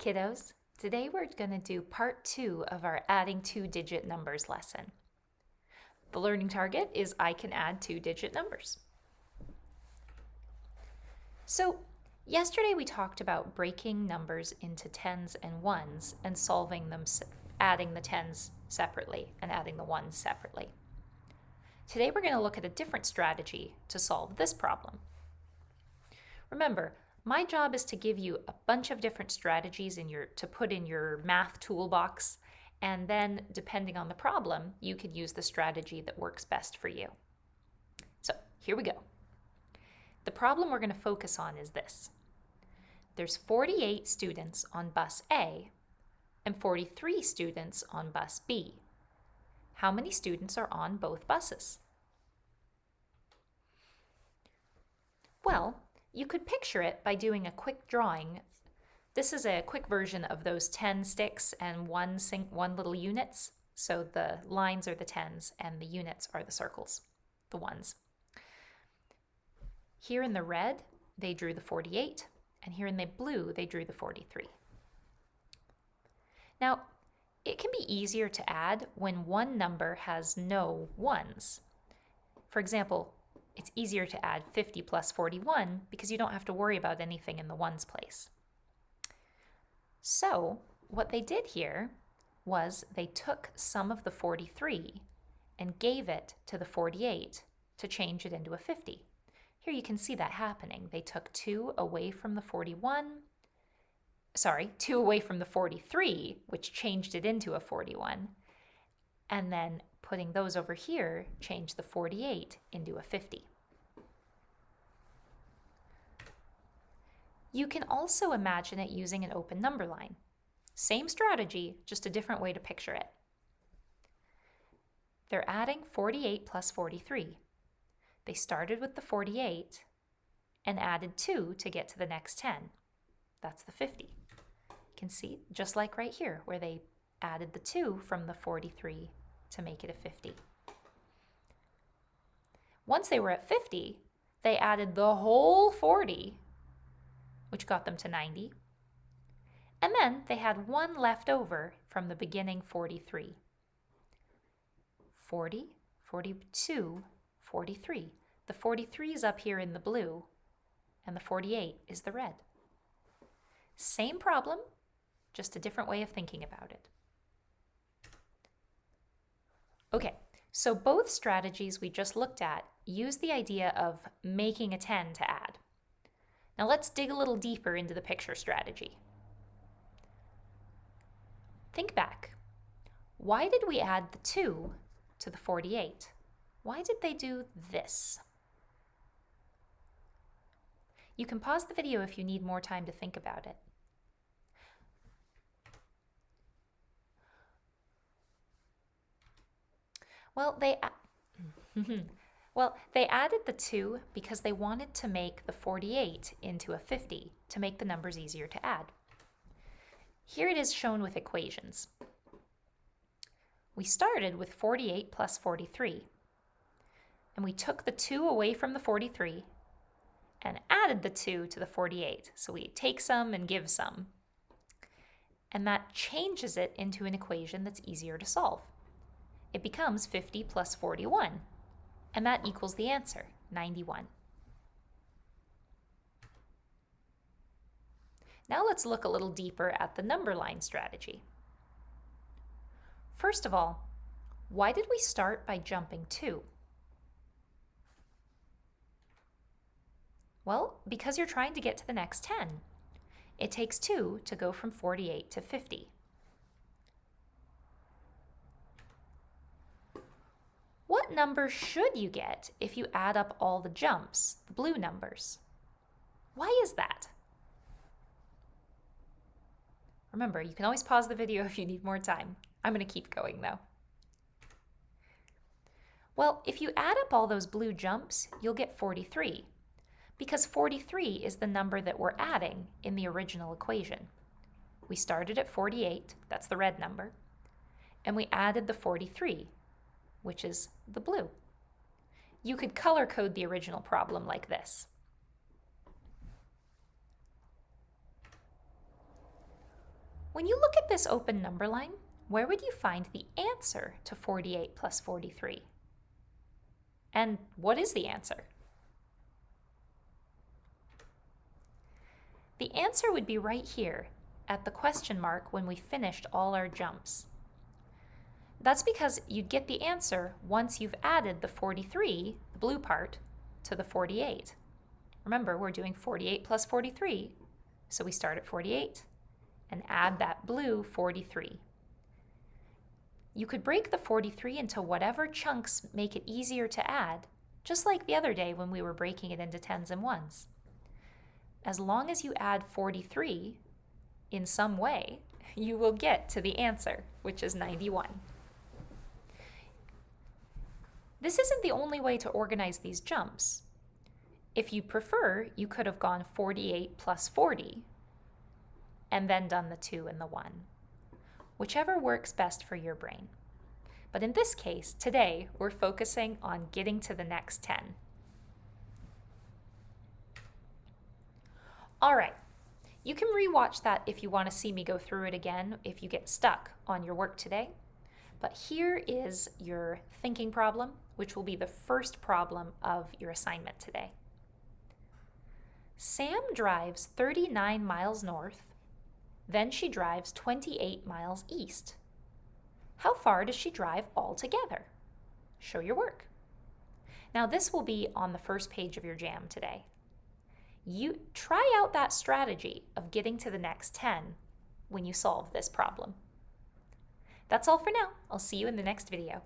kiddos! Today we're going to do part 2 of our adding 2-digit numbers lesson. The learning target is I can add 2-digit numbers. So yesterday we talked about breaking numbers into tens and ones and solving them, adding the tens separately and adding the ones separately. Today we're going to look at a different strategy to solve this problem. Remember, my job is to give you a bunch of different strategies to put in your math toolbox, and then depending on the problem, you can use the strategy that works best for you. So here we go. The problem we're going to focus on is this. There's 48 students on bus A and 43 students on bus B. How many students are on both buses? Well, you could picture it by doing a quick drawing. This is a quick version of those 10 sticks and one little units. So the lines are the tens and the units are the circles, the ones. Here in the red, they drew the 48, and here in the blue, they drew the 43. Now, it can be easier to add when one number has no ones. For example, it's easier to add 50 plus 41 because you don't have to worry about anything in the ones place. So what they did here was they took some of the 43 and gave it to the 48 to change it into a 50. Here you can see that happening. They took 2 away from the 2 away from the 43, which changed it into a 41, and then putting those over here changed the 48 into a 50. You can also imagine it using an open number line. Same strategy, just a different way to picture it. They're adding 48 plus 43. They started with the 48 and added 2 to get to the next 10. That's the 50. You can see, just like right here, where they added the 2 from the 43 to make it a 50. Once they were at 50, they added the whole 40, which got them to 90. And then they had 1 left over from the beginning 43. 40, 42, 43. The 43 is up here in the blue, and the 48 is the red. Same problem, just a different way of thinking about it. Okay, so both strategies we just looked at use the idea of making a 10 to add. Now let's dig a little deeper into the picture strategy. Think back. Why did we add the 2 to the 48? Why did they do this? You can pause the video if you need more time to think about it. Well, they added the 2 because they wanted to make the 48 into a 50 to make the numbers easier to add. Here it is shown with equations. We started with 48 plus 43, and we took the 2 away from the 43 and added the 2 to the 48. So we take some and give some. And that changes it into an equation that's easier to solve. It becomes 50 plus 41, and that equals the answer, 91. Now let's look a little deeper at the number line strategy. First of all, why did we start by jumping 2? Well, because you're trying to get to the next 10. It takes 2 to go from 48 to 50. What number should you get if you add up all the jumps, the blue numbers? Why is that? Remember, you can always pause the video if you need more time. I'm going to keep going though. Well, if you add up all those blue jumps, you'll get 43, because 43 is the number that we're adding in the original equation. We started at 48, that's the red number, and we added the 43, which is the blue. You could color code the original problem like this. When you look at this open number line, where would you find the answer to 48 plus 43? And what is the answer? The answer would be right here at the question mark when we finished all our jumps. That's because you'd get the answer once you've added the 43, the blue part, to the 48. Remember, we're doing 48 plus 43, so we start at 48 and add that blue 43. You could break the 43 into whatever chunks make it easier to add, just like the other day when we were breaking it into tens and ones. As long as you add 43 in some way, you will get to the answer, which is 91. This isn't the only way to organize these jumps. If you prefer, you could have gone 48 plus 40 and then done the 2 and the 1. Whichever works best for your brain. But in this case, today, we're focusing on getting to the next 10. All right, you can rewatch that if you want to see me go through it again if you get stuck on your work today. But here is your thinking problem, which will be the first problem of your assignment today. Sam drives 39 miles north, then she drives 28 miles east. How far does she drive altogether? Show your work. Now this will be on the first page of your jam today. You try out that strategy of getting to the next 10 when you solve this problem. That's all for now. I'll see you in the next video.